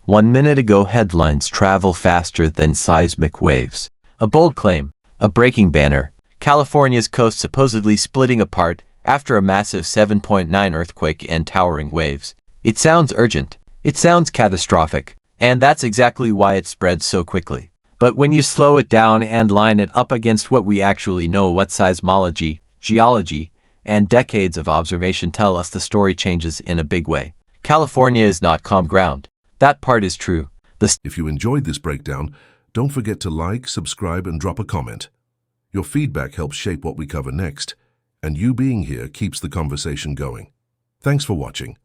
1 minute ago headlines travel faster than seismic waves. A bold claim. A breaking banner. California's coast supposedly splitting apart after a massive 7.9 earthquake and towering waves. It sounds urgent. It sounds catastrophic. And that's exactly why it spread so quickly. But when you slow it down and line it up against what we actually know, what seismology, geology, and decades of observation tell us, the story changes in a big way. California is not calm ground. That part is true. If you enjoyed this breakdown, don't forget to like, subscribe, and drop a comment. Your feedback helps shape what we cover next, and you being here keeps the conversation going. Thanks for watching.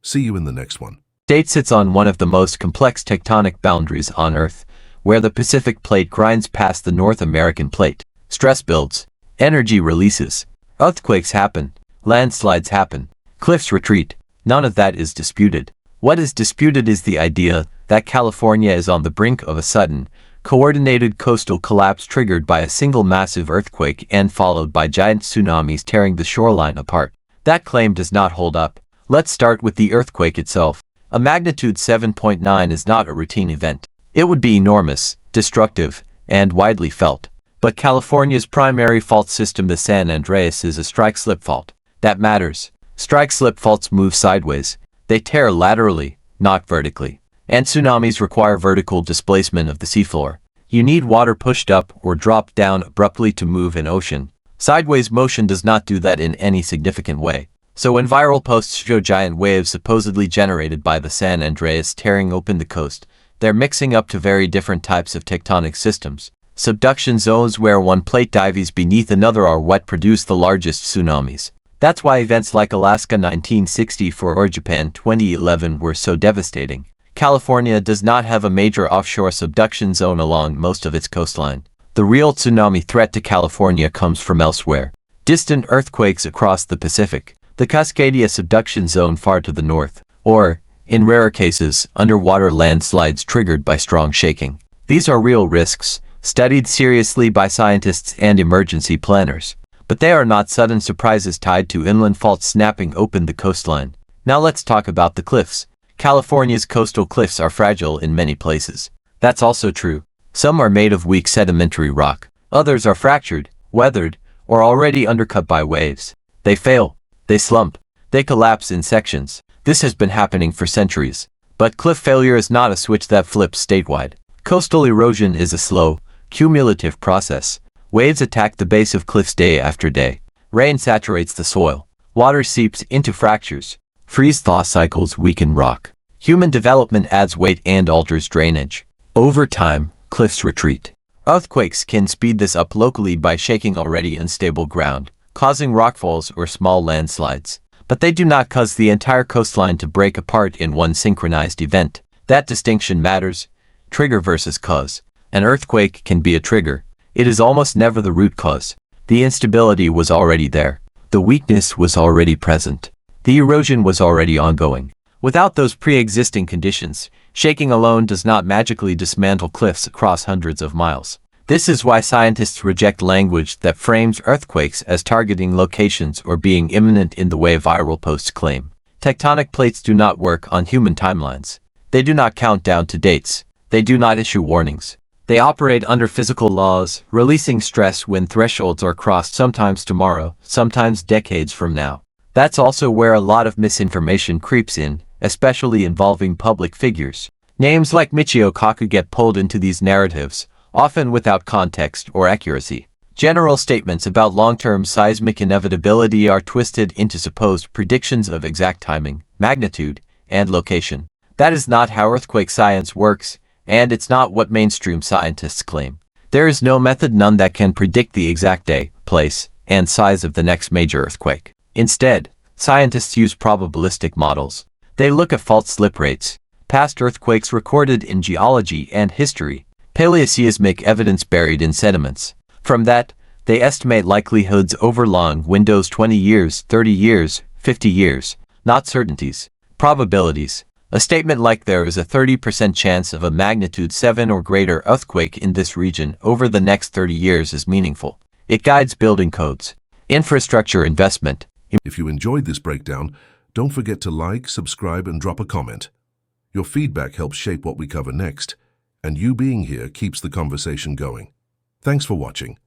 See you in the next one. State sits on one of the most complex tectonic boundaries on Earth, where the Pacific Plate grinds past the North American Plate. Stress builds. Energy releases. Earthquakes happen. Landslides happen. Cliffs retreat. None of that is disputed. What is disputed is the idea that California is on the brink of a sudden, coordinated coastal collapse triggered by a single massive earthquake and followed by giant tsunamis tearing the shoreline apart. That claim does not hold up. Let's start with the earthquake itself. A magnitude 7.9 is not a routine event. It would be enormous, destructive, and widely felt. But California's primary fault system, the San Andreas, is a strike-slip fault. That matters. Strike-slip faults move sideways. They tear laterally, not vertically. And tsunamis require vertical displacement of the seafloor. You need water pushed up or dropped down abruptly to move an ocean. Sideways motion does not do that in any significant way. So when viral posts show giant waves supposedly generated by the San Andreas tearing open the coast, they're mixing up to very different types of tectonic systems. Subduction zones where one plate dives beneath another are what produce the largest tsunamis. That's why events like Alaska 1964 or Japan 2011 were so devastating. California does not have a major offshore subduction zone along most of its coastline. The real tsunami threat to California comes from elsewhere. Distant earthquakes across the Pacific, the Cascadia subduction zone far to the north, or, in rarer cases, underwater landslides triggered by strong shaking. These are real risks, studied seriously by scientists and emergency planners. But they are not sudden surprises tied to inland faults snapping open the coastline. Now let's talk about the cliffs. California's coastal cliffs are fragile in many places. That's also true. Some are made of weak sedimentary rock. Others are fractured, weathered, or already undercut by waves. They fail. They slump. They collapse in sections. This has been happening for centuries. But cliff failure is not a switch that flips statewide. Coastal erosion is a slow, cumulative process. Waves attack the base of cliffs day after day. Rain saturates the soil. Water seeps into fractures. Freeze-thaw cycles weaken rock. Human development adds weight and alters drainage. Over time, cliffs retreat. Earthquakes can speed this up locally by shaking already unstable ground, causing rockfalls or small landslides. But they do not cause the entire coastline to break apart in one synchronized event. That distinction matters. Trigger versus cause. An earthquake can be a trigger. It is almost never the root cause. The instability was already there. The weakness was already present. The erosion was already ongoing. Without those pre-existing conditions, shaking alone does not magically dismantle cliffs across hundreds of miles. This is why scientists reject language that frames earthquakes as targeting locations or being imminent in the way viral posts claim. Tectonic plates do not work on human timelines. They do not count down to dates. They do not issue warnings. They operate under physical laws, releasing stress when thresholds are crossed, sometimes tomorrow, sometimes decades from now. That's also where a lot of misinformation creeps in, especially involving public figures. Names like Michio Kaku get pulled into these narratives, often without context or accuracy. General statements about long-term seismic inevitability are twisted into supposed predictions of exact timing, magnitude, and location. That is not how earthquake science works, and it's not what mainstream scientists claim. There is no method, none, that can predict the exact day, place, and size of the next major earthquake. Instead, scientists use probabilistic models. They look at fault slip rates, past earthquakes recorded in geology and history, paleoseismic evidence buried in sediments. From that, they estimate likelihoods over long windows: 20 years, 30 years, 50 years, not certainties, probabilities. A statement like there is a 30% chance of a magnitude 7 or greater earthquake in this region over the next 30 years is meaningful. It guides building codes, infrastructure investment. If you enjoyed this breakdown, don't forget to like, subscribe, and drop a comment. Your feedback helps shape what we cover next, and you being here keeps the conversation going. Thanks for watching.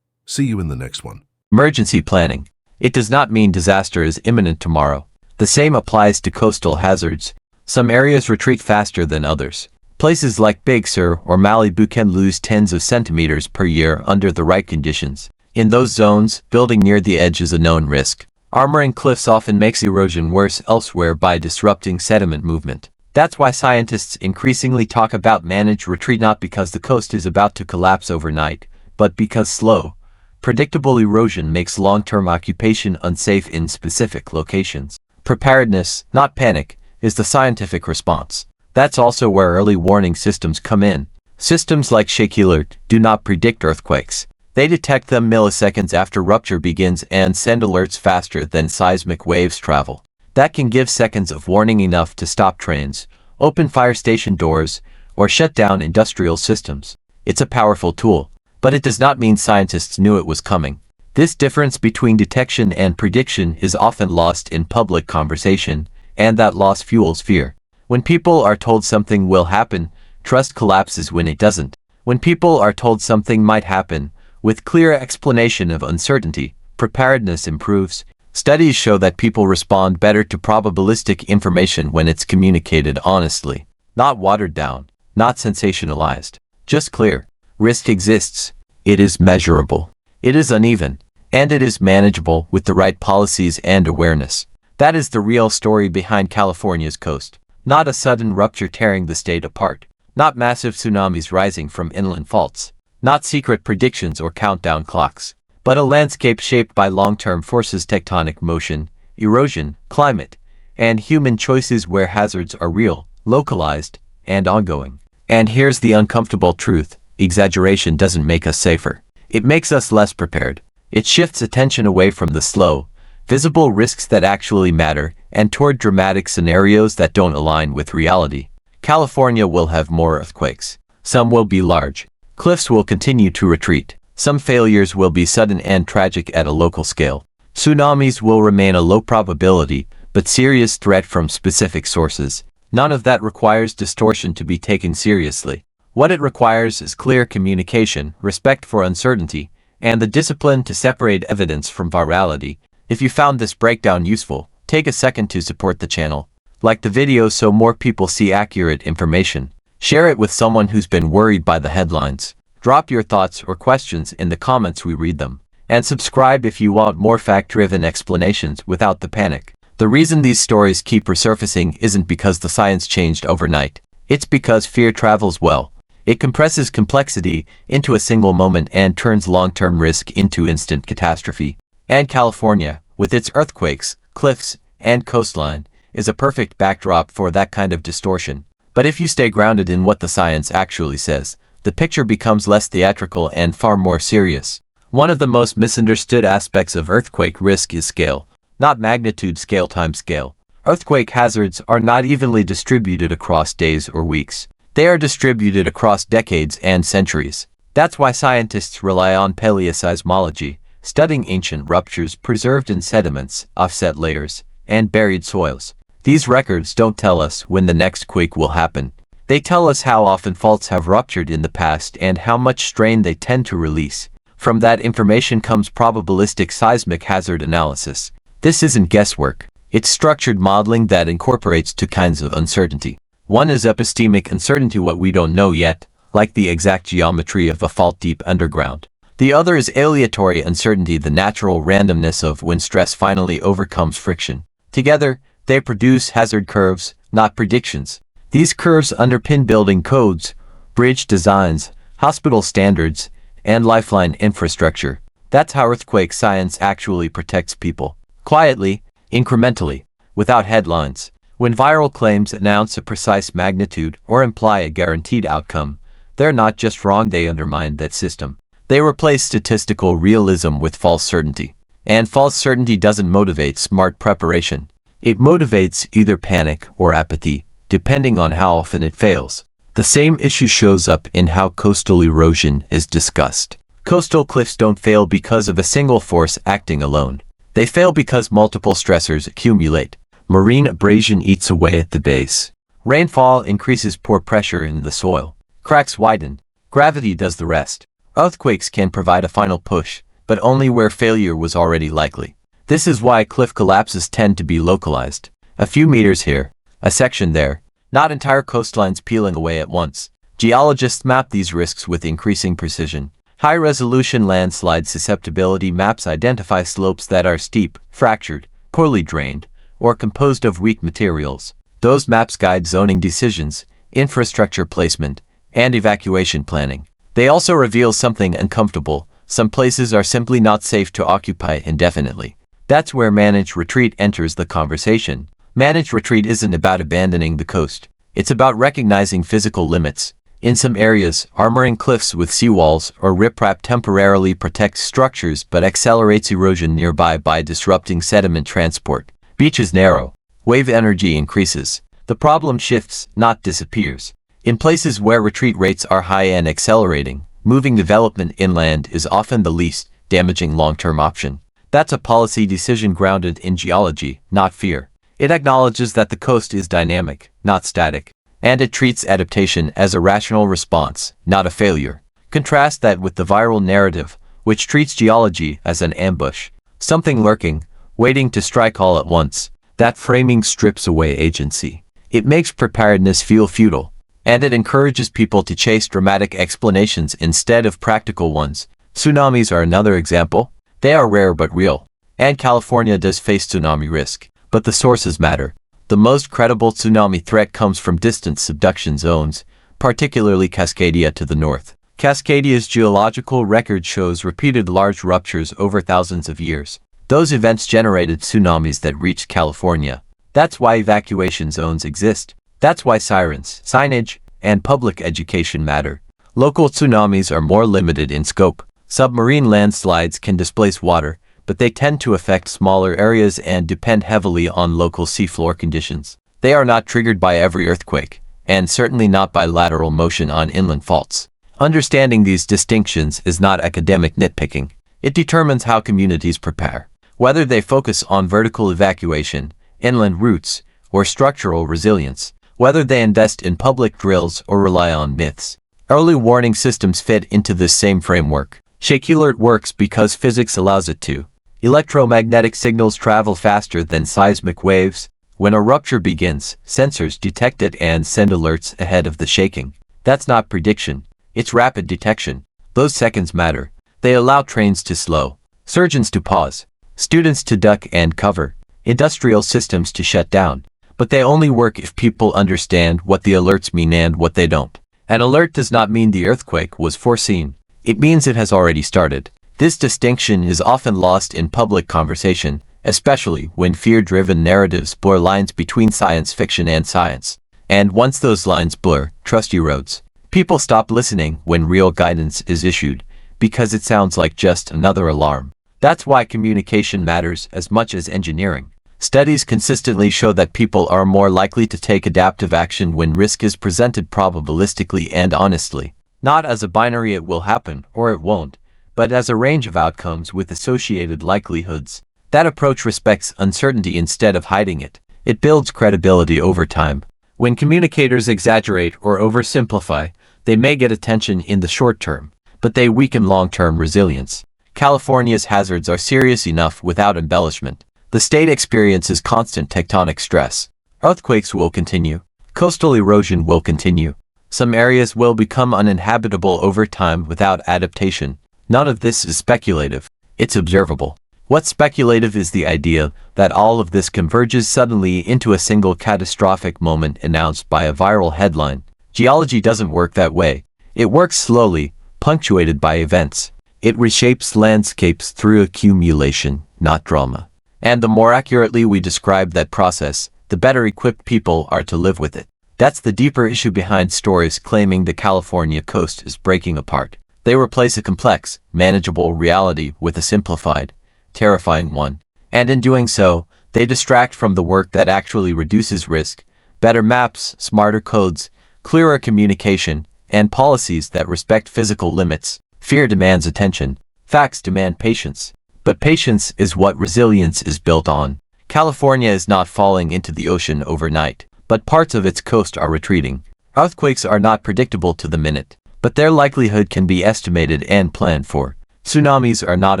See you in the next one. Emergency planning. It does not mean disaster is imminent tomorrow. The same applies to coastal hazards. Some areas retreat faster than others. Places like Big Sur or Malibu can lose tens of centimeters per year under the right conditions. In those zones, building near the edge is a known risk. Armoring cliffs often makes erosion worse elsewhere by disrupting sediment movement. That's why scientists increasingly talk about managed retreat, not because the coast is about to collapse overnight, but because slow, predictable erosion makes long-term occupation unsafe in specific locations. Preparedness, not panic, is the scientific response. That's also where early warning systems come in. Systems like Shake Alert do not predict earthquakes. They detect them milliseconds after rupture begins and send alerts faster than seismic waves travel. That can give seconds of warning, enough to stop trains, open fire station doors, or shut down industrial systems. It's a powerful tool, but it does not mean scientists knew it was coming. This difference between detection and prediction is often lost in public conversation, and that loss fuels fear. When people are told something will happen, trust collapses when it doesn't. When people are told something might happen, with clear explanation of uncertainty, preparedness improves. Studies show that people respond better to probabilistic information when it's communicated honestly, not watered down, not sensationalized, just clear. Risk exists. It is measurable. It is uneven, and it is manageable with the right policies and awareness. That is the real story behind California's coast. Not a sudden rupture tearing the state apart. Not massive tsunamis rising from inland faults. Not secret predictions or countdown clocks. But a landscape shaped by long-term forces: tectonic motion, erosion, climate, and human choices, where hazards are real, localized, and ongoing. And here's the uncomfortable truth: exaggeration doesn't make us safer. It makes us less prepared. It shifts attention away from the slow, visible risks that actually matter and toward dramatic scenarios that don't align with reality. California will have more earthquakes. Some will be large. Cliffs will continue to retreat. Some failures will be sudden and tragic at a local scale. Tsunamis will remain a low probability, but serious threat from specific sources. None of that requires distortion to be taken seriously. What it requires is clear communication, respect for uncertainty, and the discipline to separate evidence from virality. If you found this breakdown useful, take a second to support the channel. Like the video so more people see accurate information. Share it with someone who's been worried by the headlines. Drop your thoughts or questions in the comments, we read them. And subscribe if you want more fact-driven explanations without the panic. The reason these stories keep resurfacing isn't because the science changed overnight. It's because fear travels well. It compresses complexity into a single moment and turns long-term risk into instant catastrophe. And California, with its earthquakes, cliffs, and coastline, is a perfect backdrop for that kind of distortion. But if you stay grounded in what the science actually says, the picture becomes less theatrical and far more serious. One of the most misunderstood aspects of earthquake risk is scale, not magnitude scale times scale. Earthquake hazards are not evenly distributed across days or weeks. They are distributed across decades and centuries. That's why scientists rely on paleoseismology, studying ancient ruptures preserved in sediments, offset layers, and buried soils. These records don't tell us when the next quake will happen. They tell us how often faults have ruptured in the past and how much strain they tend to release. From that information comes probabilistic seismic hazard analysis. This isn't guesswork. It's structured modeling that incorporates two kinds of uncertainty. One is epistemic uncertainty, what we don't know yet, like the exact geometry of a fault deep underground. The other is aleatory uncertainty, the natural randomness of when stress finally overcomes friction. Together, they produce hazard curves, not predictions. These curves underpin building codes, bridge designs, hospital standards, and lifeline infrastructure. That's how earthquake science actually protects people. Quietly, incrementally, without headlines. When viral claims announce a precise magnitude or imply a guaranteed outcome, they're not just wrong, they undermine that system. They replace statistical realism with false certainty. And false certainty doesn't motivate smart preparation. It motivates either panic or apathy, depending on how often it fails. The same issue shows up in how coastal erosion is discussed. Coastal cliffs don't fail because of a single force acting alone. They fail because multiple stressors accumulate. Marine abrasion eats away at the base. Rainfall increases pore pressure in the soil. Cracks widen. Gravity does the rest. Earthquakes can provide a final push, but only where failure was already likely. This is why cliff collapses tend to be localized. A few meters here, a section there, not entire coastlines peeling away at once. Geologists map these risks with increasing precision. High-resolution landslide susceptibility maps identify slopes that are steep, fractured, poorly drained, or composed of weak materials. Those maps guide zoning decisions, infrastructure placement, and evacuation planning. They also reveal something uncomfortable. Some places are simply not safe to occupy indefinitely. That's where managed retreat enters the conversation. Managed retreat isn't about abandoning the coast. It's about recognizing physical limits. In some areas, armoring cliffs with seawalls or riprap temporarily protects structures but accelerates erosion nearby by disrupting sediment transport. Beaches narrow. Wave energy increases. The problem shifts, not disappears. In places where retreat rates are high and accelerating, moving development inland is often the least damaging long-term option. That's a policy decision grounded in geology, not fear. It acknowledges that the coast is dynamic, not static, and it treats adaptation as a rational response, not a failure. Contrast that with the viral narrative, which treats geology as an ambush, something lurking, waiting to strike all at once. That framing strips away agency. It makes preparedness feel futile, and it encourages people to chase dramatic explanations instead of practical ones. Tsunamis are another example. They are rare but real, and California does face tsunami risk, but the sources matter. The most credible tsunami threat comes from distant subduction zones, particularly Cascadia to the north. Cascadia's geological record shows repeated large ruptures over thousands of years. Those events generated tsunamis that reached California. That's why evacuation zones exist. That's why sirens, signage, and public education matter. Local tsunamis are more limited in scope. Submarine landslides can displace water, but they tend to affect smaller areas and depend heavily on local seafloor conditions. They are not triggered by every earthquake, and certainly not by lateral motion on inland faults. Understanding these distinctions is not academic nitpicking. It determines how communities prepare, whether they focus on vertical evacuation, inland routes, or structural resilience, whether they invest in public drills or rely on myths. Early warning systems fit into this same framework. Shake Alert works because physics allows it to. Electromagnetic signals travel faster than seismic waves. When a rupture begins, sensors detect it and send alerts ahead of the shaking. That's not prediction. It's rapid detection. Those seconds matter. They allow trains to slow, surgeons to pause, students to duck and cover, industrial systems to shut down. But they only work if people understand what the alerts mean and what they don't. An alert does not mean the earthquake was foreseen. It means it has already started. This distinction is often lost in public conversation, especially when fear-driven narratives blur lines between science fiction and science. And once those lines blur, trust erodes. People stop listening when real guidance is issued, because it sounds like just another alarm. That's why communication matters as much as engineering. Studies consistently show that people are more likely to take adaptive action when risk is presented probabilistically and honestly. Not as a binary it will happen or it won't, but as a range of outcomes with associated likelihoods. That approach respects uncertainty instead of hiding it. It builds credibility over time. When communicators exaggerate or oversimplify, they may get attention in the short term, but they weaken long-term resilience. California's hazards are serious enough without embellishment. The state experiences constant tectonic stress. Earthquakes will continue. Coastal erosion will continue. Some areas will become uninhabitable over time without adaptation. None of this is speculative. It's observable. What's speculative is the idea that all of this converges suddenly into a single catastrophic moment announced by a viral headline. Geology doesn't work that way. It works slowly, punctuated by events. It reshapes landscapes through accumulation, not drama. And the more accurately we describe that process, the better equipped people are to live with it. That's the deeper issue behind stories claiming the California coast is breaking apart. They replace a complex, manageable reality with a simplified, terrifying one. And in doing so, they distract from the work that actually reduces risk. Better maps, smarter codes, clearer communication, and policies that respect physical limits. Fear demands attention. Facts demand patience. But patience is what resilience is built on. California is not falling into the ocean overnight, but parts of its coast are retreating. Earthquakes are not predictable to the minute, but their likelihood can be estimated and planned for. Tsunamis are not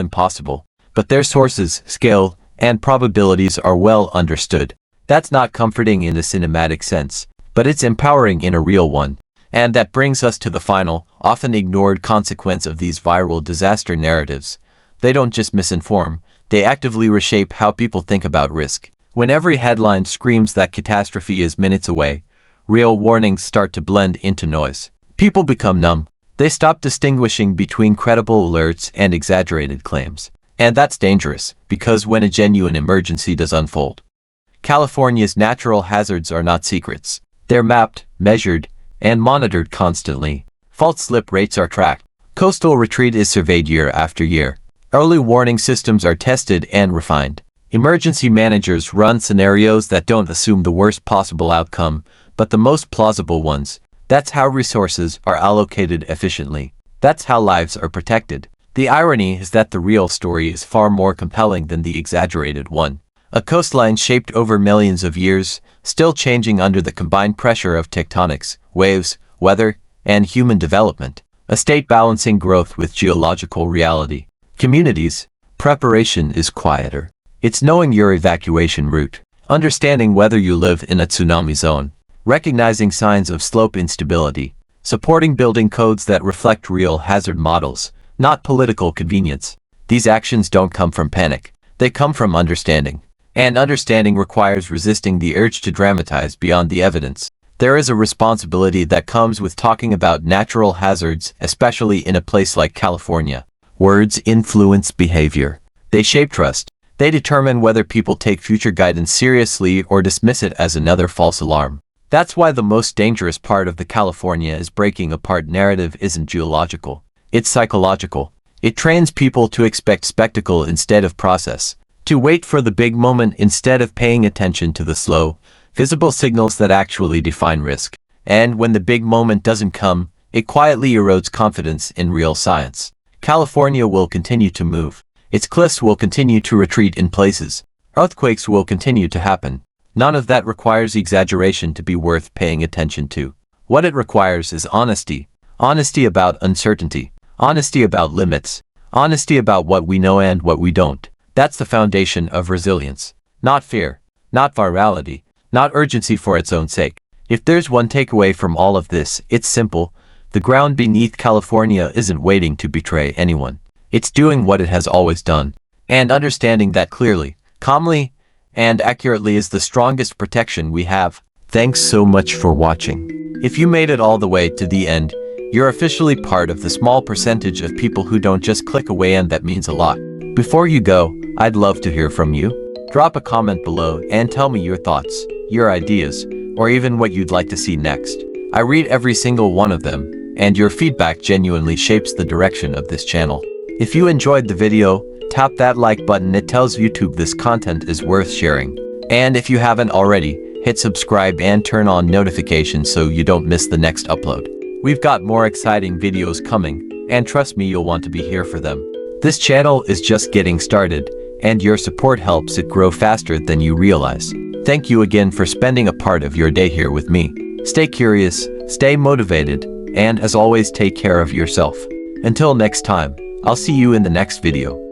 impossible, but their sources, scale, and probabilities are well understood. That's not comforting in the cinematic sense, but it's empowering in a real one. And that brings us to the final, often ignored consequence of these viral disaster narratives. They don't just misinform, they actively reshape how people think about risk. When every headline screams that catastrophe is minutes away, real warnings start to blend into noise. People become numb. They stop distinguishing between credible alerts and exaggerated claims. And that's dangerous, because when a genuine emergency does unfold, California's natural hazards are not secrets. They're mapped, measured, and monitored constantly. Fault slip rates are tracked. Coastal retreat is surveyed year after year. Early warning systems are tested and refined. Emergency managers run scenarios that don't assume the worst possible outcome, but the most plausible ones. That's how resources are allocated efficiently. That's how lives are protected. The irony is that the real story is far more compelling than the exaggerated one. A coastline shaped over millions of years, still changing under the combined pressure of tectonics, waves, weather, and human development. A state balancing growth with geological reality. Communities, preparation is quieter. It's knowing your evacuation route, understanding whether you live in a tsunami zone, recognizing signs of slope instability, supporting building codes that reflect real hazard models, not political convenience. These actions don't come from panic. They come from understanding. And understanding requires resisting the urge to dramatize beyond the evidence. There is a responsibility that comes with talking about natural hazards, especially in a place like California. Words influence behavior. They shape trust. They determine whether people take future guidance seriously or dismiss it as another false alarm. That's why the most dangerous part of the California is breaking apart narrative isn't geological. It's psychological. It trains people to expect spectacle instead of process, to wait for the big moment instead of paying attention to the slow, visible signals that actually define risk. And when the big moment doesn't come, it quietly erodes confidence in real science. California will continue to move. Its cliffs will continue to retreat in places. Earthquakes will continue to happen. None of that requires exaggeration to be worth paying attention to. What it requires is honesty. Honesty about uncertainty. Honesty about limits. Honesty about what we know and what we don't. That's the foundation of resilience. Not fear. Not virality. Not urgency for its own sake. If there's one takeaway from all of this, it's simple. The ground beneath California isn't waiting to betray anyone. It's doing what it has always done. And understanding that clearly, calmly, and accurately is the strongest protection we have. Thanks so much for watching. If you made it all the way to the end, you're officially part of the small percentage of people who don't just click away, and that means a lot. Before you go, I'd love to hear from you. Drop a comment below and tell me your thoughts, your ideas, or even what you'd like to see next. I read every single one of them, and your feedback genuinely shapes the direction of this channel. If you enjoyed the video, tap that like button. It tells YouTube this content is worth sharing. And if you haven't already, hit subscribe and turn on notifications so you don't miss the next upload. We've got more exciting videos coming, and trust me, you'll want to be here for them. This channel is just getting started, and your support helps it grow faster than you realize. Thank you again for spending a part of your day here with me. Stay curious, stay motivated, and as always, take care of yourself. Until next time, I'll see you in the next video.